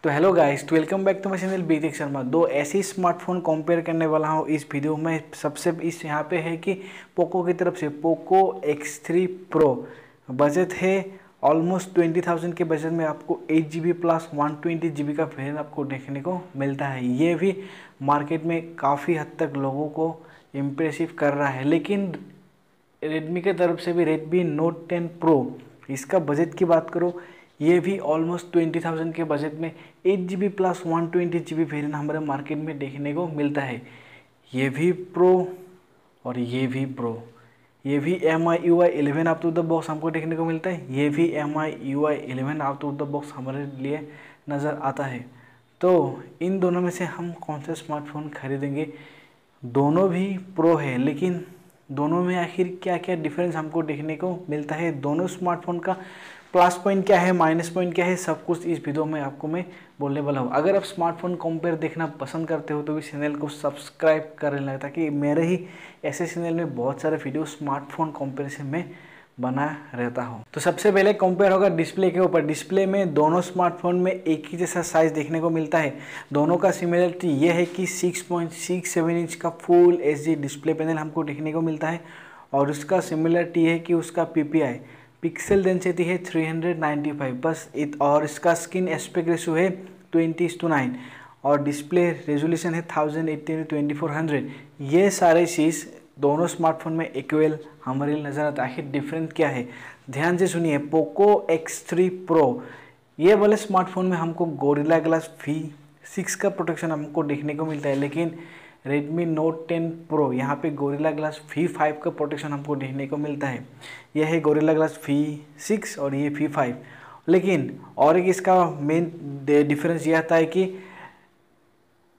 तो hello guys, तो welcome back to my channel BTech Sharma. दो ऐसे स्मार्टफोन कंपेयर करने वाला हूँ इस वीडियो में। सबसे इस यहाँ पे है कि पोको की तरफ से पोको X3 Pro बजट है ऑलमोस्ट 20,000 के बजट में आपको 8GB प्लस 120GB का वेरिएंट आपको देखने को मिलता है। ये भी मार्केट में काफ़ी हद तक लोगों को इम्प्रेसिव कर रहा है। लेकिन रेडमी के तरफ से भी रेडमी नोट 10 प्रो, इसका बजट की बात करो, ये भी ऑलमोस्ट 20,000 के बजट में 8GB प्लस 120GB वेरिएंट हमारे मार्केट में देखने को मिलता है। ये भी प्रो और ये भी प्रो। ये भी MI UI 11 out of the box हमको देखने को मिलता है। ये भी MI UI 11 out of the box हमारे लिए नज़र आता है। तो इन दोनों में से हम कौन सा स्मार्टफोन खरीदेंगे? दोनों भी प्रो है, लेकिन दोनों में आखिर क्या क्या डिफरेंस हमको देखने को मिलता है, दोनों स्मार्टफोन का प्लस पॉइंट क्या है, माइनस पॉइंट क्या है, सब कुछ इस वीडियो में आपको मैं बोलने वाला हूँ। अगर आप स्मार्टफोन कंपेयर देखना पसंद करते हो तो इस चैनल को सब्सक्राइब कर लेना, ताकि मेरे ही ऐसे चैनल में बहुत सारे वीडियो स्मार्टफोन कंपेरिजन में बना रहता हूँ। तो सबसे पहले कंपेयर होगा डिस्प्ले के ऊपर। डिस्प्ले में दोनों स्मार्टफोन में एक ही जैसा साइज देखने को मिलता है। दोनों का सिमिलरिटी ये है कि 6.67 इंच का फुल HD डिस्प्ले पैनल हमको देखने को मिलता है, और उसका सिमिलरिटी है कि उसका PPI पिक्सल डेंसिटी है 395 बस और इसका स्क्रीन एस्पेक्ट रेशियो है 20:9 और डिस्प्ले रेजोल्यूशन है 1080x2400। ये सारे चीज़ दोनों स्मार्टफोन में इक्वल हमारे लिए नज़र आता है। डिफरेंट क्या है, ध्यान से सुनिए। पोको X3 Pro ये वाले स्मार्टफोन में हमको गोरिल्ला ग्लास V6 का प्रोटेक्शन हमको देखने को मिलता है, लेकिन Redmi Note 10 Pro यहाँ पे गोरिल्ला ग्लास V5 का प्रोटेक्शन हमको देखने को मिलता है। यह है गोरिल्ला ग्लास V6 और ये V5। लेकिन और एक इसका मेन डिफरेंस ये आता है कि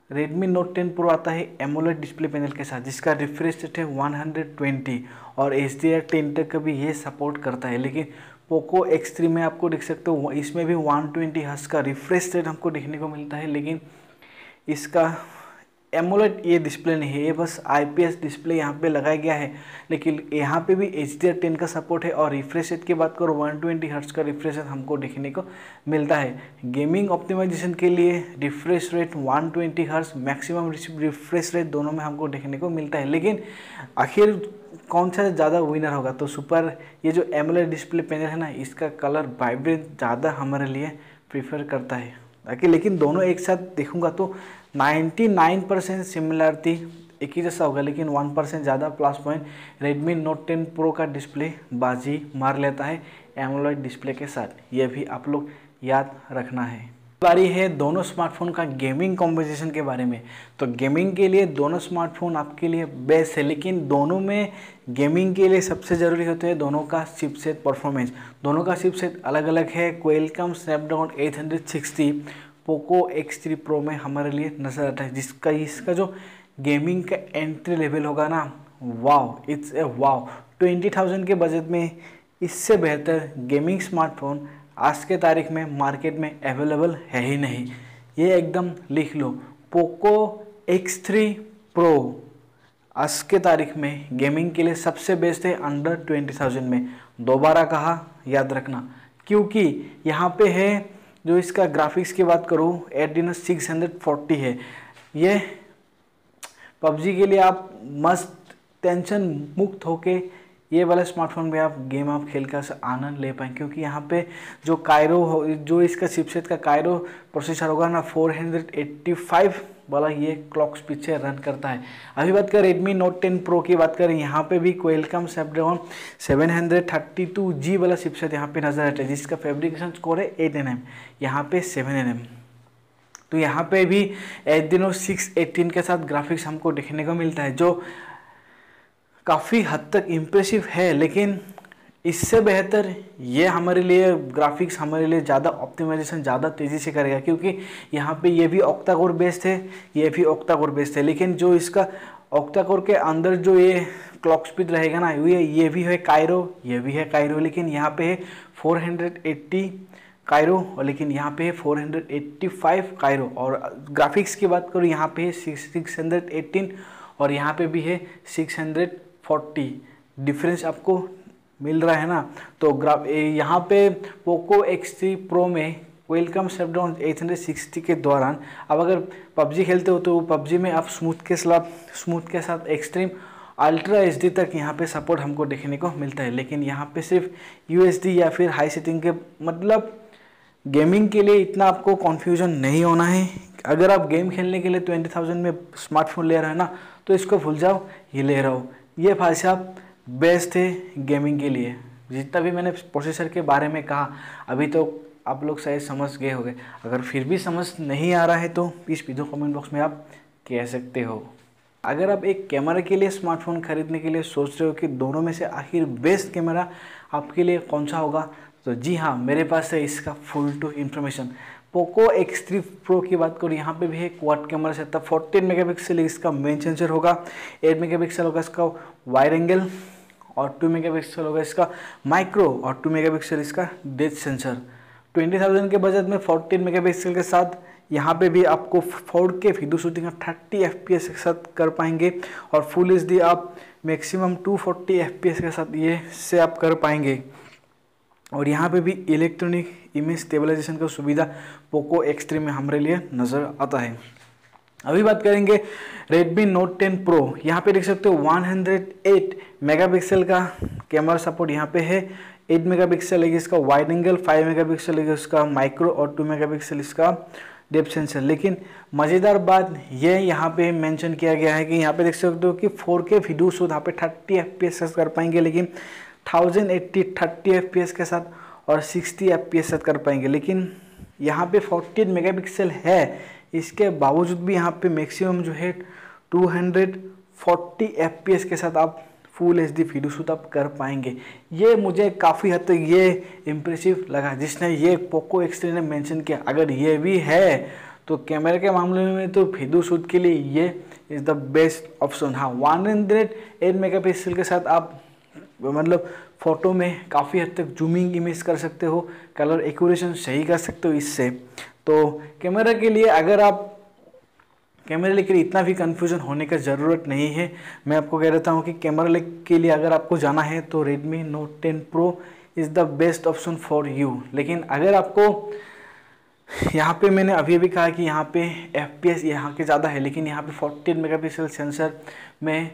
Redmi Note 10 Pro आता है एमोलेड डिस्प्ले पैनल के साथ, जिसका रिफ्रेश रेट है 120 और HDR10 तक का भी ये सपोर्ट करता है। लेकिन पोको X3 में आपको देख सकते हो इसमें भी 120 हर्ट्ज का रिफ्रेश रेट हमको देखने को मिलता है, लेकिन इसका एमोलेड ये डिस्प्ले नहीं है, ये बस IPS डिस्प्ले यहाँ पे लगाया गया है। लेकिन यहाँ पे भी HDR10 का सपोर्ट है और रिफ्रेश रेट की बात करो 120 हर्ट्ज का रिफ्रेश रेट हमको देखने को मिलता है। गेमिंग ऑप्टिमाइजेशन के लिए refresh rate 120 hertz, maximum refresh rate दोनों में हमको देखने को मिलता है। लेकिन आखिर कौन सा ज़्यादा विनर होगा? तो सुपर ये जो एमोलेड डिस्प्ले पैनल है ना, इसका कलर वाइब्रेंट ज़्यादा हमारे लिए प्रीफर करता है। ताकि लेकिन दोनों एक साथ देखूंगा तो 99% सिमिलरिटी एक ही जैसा होगा, लेकिन 1% ज़्यादा plus point Redmi Note 10 Pro का डिस्प्ले बाजी मार लेता है एमोलेड डिस्प्ले के साथ। ये भी आप लोग याद रखना है। बारी है दोनों स्मार्टफोन का गेमिंग कॉम्पोजिशन के बारे में। तो गेमिंग के लिए दोनों स्मार्टफोन आपके लिए बेस्ट है, लेकिन दोनों में गेमिंग के लिए सबसे ज़रूरी होते हैं दोनों का चिपसेट परफॉर्मेंस। दोनों का चिपसेट अलग अलग है। Qualcomm Snapdragon 860 Poco X3 Pro में हमारे लिए नज़र आता है, जिसका इसका जो गेमिंग का एंट्री लेवल होगा ना, वाव, इट्स ए वाव। 20,000 के बजट में इससे बेहतर गेमिंग स्मार्टफोन आज के तारीख में मार्केट में अवेलेबल है ही नहीं। ये एकदम लिख लो, पोको X3 Pro आज के तारीख में गेमिंग के लिए सबसे बेस्ट है अंडर 20,000 में। दोबारा कहा, याद रखना, क्योंकि यहाँ पे है जो इसका ग्राफिक्स की बात करूँ Adreno 640 है। ये PUBG के लिए आप मस्त टेंशन मुक्त होके ये वाला स्मार्टफोन में आप गेम आप खेल कर आनंद ले पाएँ, क्योंकि यहाँ पे जो कायरो जो इसका चिपसेट का कायरो प्रोसेसर होगा ना, 485 वाला ये क्लॉक स्पीड से रन करता है। अभी बात करें Redmi Note 10 Pro की बात करें, यहाँ पे भी क्वालकॉम स्नैपड्रैगन 732G वाला चिपसेट यहाँ पे नजर आता है, जिसका फैब्रिकेशन स्कोर है 8nm, यहाँ पे 7nm। तो यहाँ पे भी Adreno 618 के साथ ग्राफिक्स हमको देखने को मिलता है, जो काफ़ी हद तक इम्प्रेसिव है। लेकिन इससे बेहतर ये हमारे लिए ग्राफिक्स हमारे लिए ज़्यादा ऑप्टिमाइजेशन ज़्यादा तेज़ी से करेगा, क्योंकि यहाँ पे ये भी ऑक्टा कोर बेस्ड है, ये भी ऑक्टा कोर बेस्ड है। लेकिन जो इसका ऑक्टा कोर के अंदर जो ये क्लॉक स्पीड रहेगा ना, ये भी है कायरो, ये भी है कायरो, लेकिन यहाँ पे है 480 कायरो और लेकिन यहाँ पे है 485 कायरो। और ग्राफिक्स की बात करूँ, यहाँ पे है 618 और यहाँ पे भी है 640। डिफरेंस आपको मिल रहा है ना। तो यहाँ पे पोको X3 Pro में क्वालकॉम स्नैपड्रैगन 860 के दौरान अब अगर पबजी खेलते हो तो पबजी में आप स्मूथ के साथ एक्सट्रीम अल्ट्रा एचडी तक यहाँ पे सपोर्ट हमको देखने को मिलता है। लेकिन यहाँ पे सिर्फ यूएसडी या फिर हाई सेटिंग के मतलब गेमिंग के लिए इतना आपको कन्फ्यूजन नहीं होना है। अगर आप गेम खेलने के लिए 20,000 में स्मार्टफोन ले रहे हैं ना, तो इसको भूल जाओ, ये ले रहा हो। ये भाई साहब बेस्ट है गेमिंग के लिए। जितना भी मैंने प्रोसेसर के बारे में कहा अभी तो आप लोग शायद समझ गए होंगे। अगर फिर भी समझ नहीं आ रहा है तो इस वीडियो कमेंट बॉक्स में आप कह सकते हो। अगर आप एक कैमरा के लिए स्मार्टफोन खरीदने के लिए सोच रहे हो कि दोनों में से आखिर बेस्ट कैमरा आपके लिए कौन सा होगा, तो जी हाँ, मेरे पास है इसका full to information. Poco X3 pro की बात करूँ, यहाँ पे भी है क्वाड कैमरा सेटअप। 14 मेगापिक्सल इसका मेन सेंसर होगा, 8 मेगापिक्सल होगा इसका वाइड एंगल और 2 मेगापिक्सल होगा इसका माइक्रो और 2 मेगापिक्सल इसका डेप्थ सेंसर। 20,000 के बजट में 14 मेगापिक्सल के साथ यहाँ पे भी आपको 4K वीडियो शूटिंग 30 FPS के साथ कर पाएंगे और फुल HD आप मैक्सिमम 240 FPS के साथ ये से आप कर पाएंगे। और यहाँ पे भी इलेक्ट्रॉनिक इमेज स्टेबलाइजेशन का सुविधा पोको X3 में हमारे लिए नज़र आता है। अभी बात करेंगे Redmi Note 10 Pro। यहाँ पे देख सकते हो 108 मेगापिक्सल का कैमरा सपोर्ट यहाँ पे है। 8 मेगापिक्सल है इसका वाइड एंगल, 5 मेगापिक्सल है इसका माइक्रो और 2 मेगापिक्सल इसका डेप्थ सेंसर। लेकिन मज़ेदार बात ये यहाँ पे मेंशन किया गया है कि यहाँ पे देख सकते हो कि 4K वीडियो शूट यहाँ पे 30 FPS कर पाएंगे, लेकिन 1080 30 FPS के साथ और 60 FPS के साथ कर पाएंगे। लेकिन यहाँ पे 14 मेगापिक्सल है, इसके बावजूद भी यहाँ पे मैक्सिमम जो है 240 FPS के साथ आप फुल HD वीडियो शूट आप कर पाएंगे। ये मुझे काफ़ी हद तक ये इम्प्रेसिव लगा जिसने ये पोको X3 ने मेंशन किया। अगर ये भी है तो कैमरे के मामले में तो वीडियो शूट के लिए ये इज़ द बेस्ट ऑप्शन। हाँ, 108 मेगापिक्सल के साथ आप मतलब फ़ोटो में काफ़ी हद तक जूमिंग इमेज कर सकते हो, कलर एक्यूरेशन सही कर सकते हो इससे। तो कैमरा के लिए अगर आप कैमरे के लिए इतना भी कंफ्यूजन होने का ज़रूरत नहीं है। मैं आपको कह देता हूँ कि कैमरा के लिए अगर आपको जाना है तो Redmi Note 10 Pro is the best option for you. लेकिन अगर आपको यहाँ पे मैंने अभी कहा कि यहाँ पे FPS यहाँ के ज़्यादा है, लेकिन यहाँ पे 14 मेगापिक्सल सेंसर में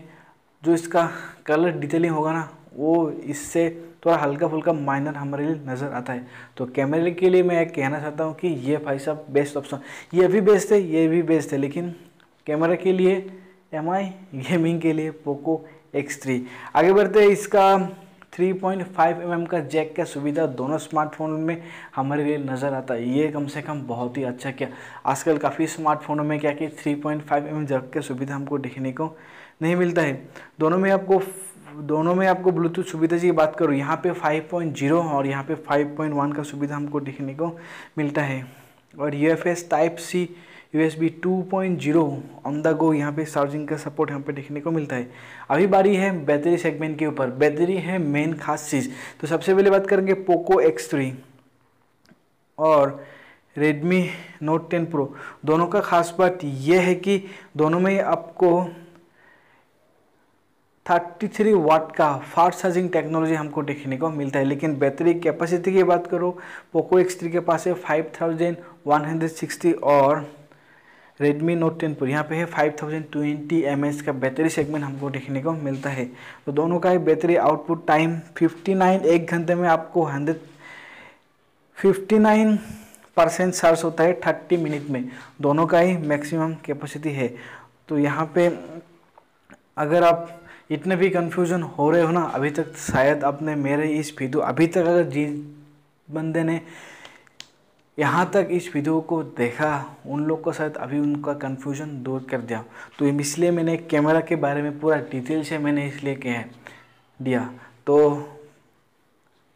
जो इसका कलर डिटेलिंग होगा ना, वो इससे थोड़ा हल्का फुल्का माइनर हमारे लिए नज़र आता है। तो कैमरे के लिए मैं कहना चाहता हूँ कि ये भाई साहब बेस्ट ऑप्शन, ये भी बेस्ट है, ये भी बेस्ट है। लेकिन कैमरा के लिए MI, गेमिंग के लिए पोको X3। आगे बढ़ते हैं, इसका 3.5 mm का जैक का सुविधा दोनों स्मार्टफोन में हमारे लिए नज़र आता है। ये कम से कम बहुत ही अच्छा किया। आजकल काफ़ी स्मार्टफोनों में क्या कि 3.5 mm जैक का सुविधा हमको देखने को नहीं मिलता है। दोनों में आपको ब्लूटूथ सुविधा की बात करूँ, यहाँ पे 5.0 और यहाँ पे 5.1 का सुविधा हमको देखने को मिलता है। और UFS Type-C USB 2.0 on the go यहाँ पे चार्जिंग का सपोर्ट यहाँ पे देखने को मिलता है। अभी बारी है बैटरी सेगमेंट के ऊपर। बैटरी है मेन खास चीज़। तो सबसे पहले बात करेंगे पोको X3 और Redmi Note 10 Pro। दोनों का खास बात यह है कि दोनों में आपको 33 वाट का फास्ट चार्जिंग टेक्नोलॉजी हमको देखने को मिलता है। लेकिन बैटरी कैपेसिटी की बात करो, पोको X3 के पास है 5160 और Redmi Note 10 Pro यहाँ पे है 5020 mAh का बैटरी सेगमेंट हमको देखने को मिलता है। तो दोनों का ही बैटरी आउटपुट टाइम 59, एक घंटे में आपको 59% चार्ज होता है 30 मिनट में। दोनों का ही मैक्सिमम कैपेसिटी है। तो यहाँ पे अगर आप इतने भी कंफ्यूजन हो रहे हो ना, अभी तक शायद आपने मेरे इस वीडियो अभी तक अगर जिस बंदे ने यहाँ तक इस वीडियो को देखा, उन लोग को शायद अभी उनका कंफ्यूजन दूर कर दिया। तो इसलिए मैंने कैमरा के बारे में पूरा डिटेल से मैंने इसलिए कह दिया। तो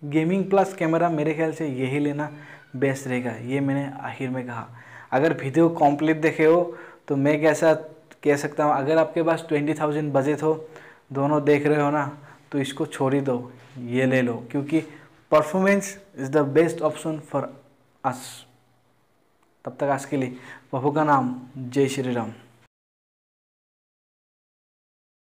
गेमिंग प्लस कैमरा मेरे ख्याल से यही लेना बेस्ट रहेगा, ये मैंने आखिर में कहा। अगर वीडियो कंप्लीट देखे हो तो मैं कैसा कह सकता हूँ, अगर आपके पास 20,000 बजट हो, दोनों देख रहे हो ना, तो इसको छोड़ ही दो, ये ले लो, क्योंकि performance is the best option for us. तब तक आज के लिए प्रभु का नाम, जय श्री राम।